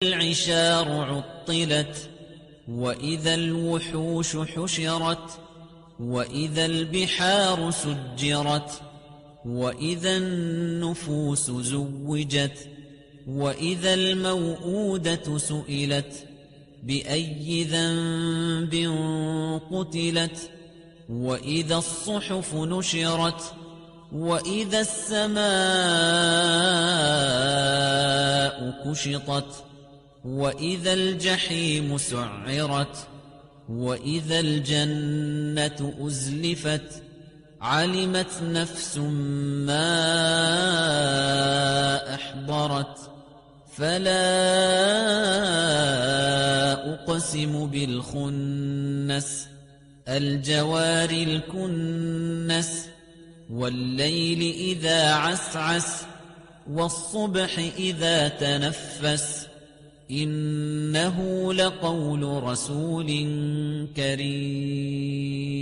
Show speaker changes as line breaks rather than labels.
العشار عطلت وإذا الوحوش حشرت وإذا البحار سجرت وإذا النفوس زوجت وإذا الموءودة سئلت بأي ذنب قتلت وإذا الصحف نشرت وإذا السماء كشطت وإذا الجحيم سعرت وإذا الجنة أزلفت علمت نفس ما أحضرت فلا أقسم بالخنس الجوار الكنس والليل إذا عسعس والصبح إذا تنفس إنه لقول رسول كريم